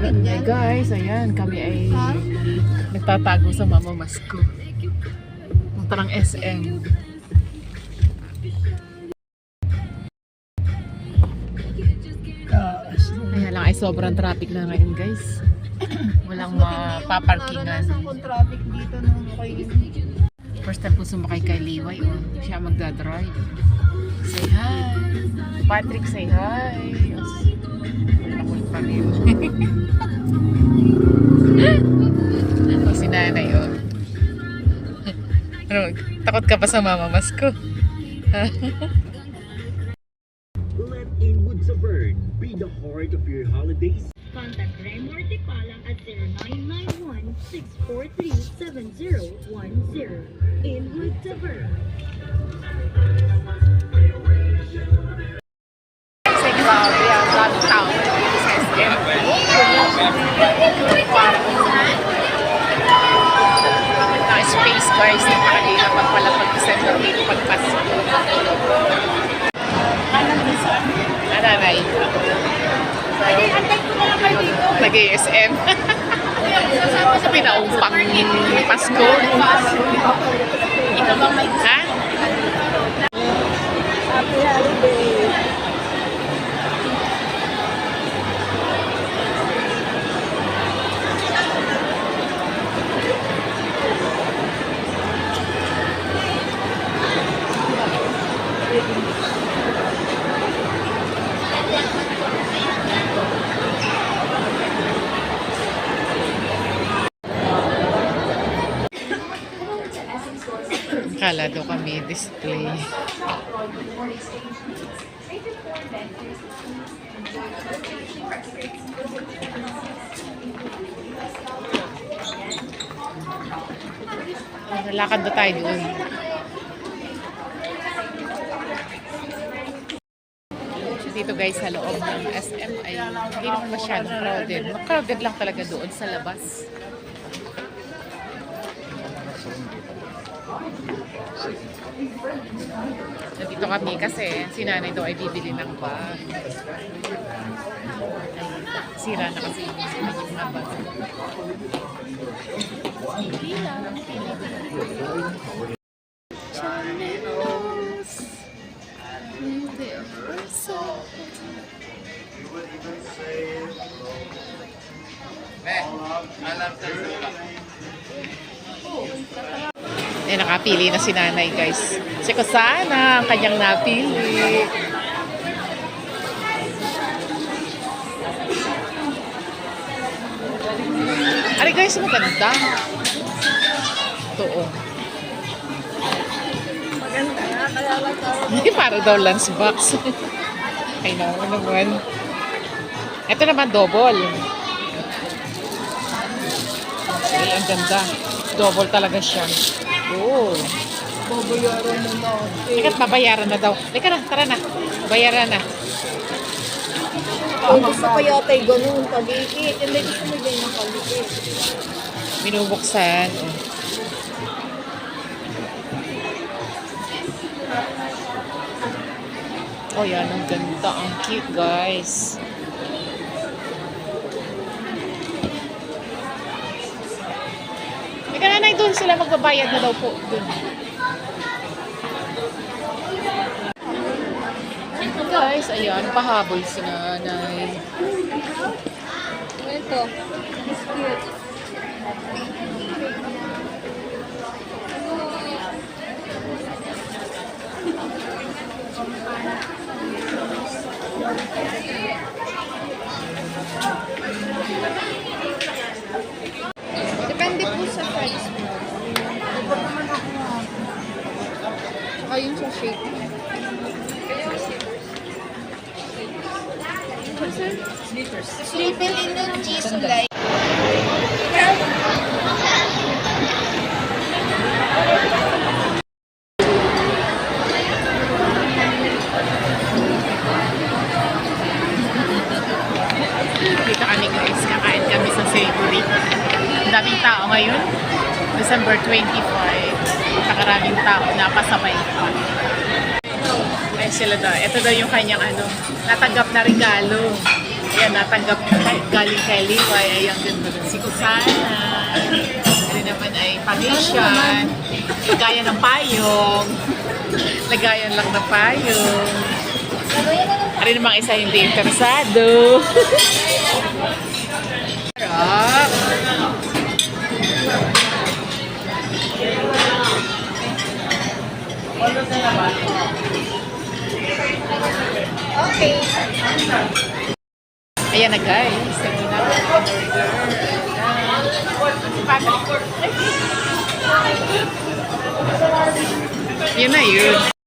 traffic dyan. Guys, ayan, kami ay nagtatago sa Mama Masko. Punta ng SM. Kaya lang ay sobrang traffic na ngayon, guys. Walang mapaparkingan. Naranasan kong traffic dito nung okay. First time ko sumakay kay Liway, oh. Siya magdadrive. Say hi! Patrick, say hi! Wala pa rin. O si nanay, oh. Ano, takot ka pa sa Mama Masko? Let Inwood Savern be the heart of your holidays. Contact Raymore Tipalang at 0991-643-7010. Inwood Tavern. Say grabe, ang daming tao dito sa SM. Naka-space, guys. Napakalina pagpalapag December dito pagpasko. Nanay. Antay ko na lang kayo dito. Nag-ASM. Sa pinaumpang Pasko. Ito bang may Ha? happy holiday? Kala daw kami display. Lakad na tayo doon. Dito guys sa loob ng SM ay hindi naman masyadong crowded. Crowded lang talaga doon sa labas. Nandito kami kasi si nanay daw ay bibili ng bag. Ay, sira na kasi yung mga bag. Pili lang, pili. Channels. They are so... Eh, nakapili na si nanay, guys. Kasi ko sana ang kanyang napili. Ari guys, maganda. Ito, oh. Maganda nga, kaya lang tawag. Hindi, para daw lunchbox. Ay, naman. Ito naman, double. Ay, ang ganda. Double talaga siya. Oh. Babayaran mo na. Teka, babayaran na daw. Teka na, tara na. Bayaran na. Ang gusto ko yata yung ganun, pag-ikit. Hindi gusto mo ganyan pag-ikit. Binubuksan. Oh, yan. Ang ganda. Ang cute, guys. Teka, nanay, doon sila magbabayad na daw po. Doon. Guys, ayan. Pahabol si nanay. Ito. It's cute. Depende po sa size mo. Ito naman ako. Ayun sa shape. Sleeping in the cheese like. Dito kami guys, kakain kami sa Savory. Ang daming tao ngayon. December 25. Nakaraming tao, napasabay pa. Ayun sila daw. Ito daw yung kanyang natanggap na regalo. Ayan, natanggap galing kay Liway. Ayan, ganda ng si Kusana. Ano naman ay Parisian. Lagayan ng payong. Lagayan lang ng payong. Ano namang isa hindi interesado. Sarap. Okay. Ayan na guys. Ito na ang burger. Ayan. Yun na yun.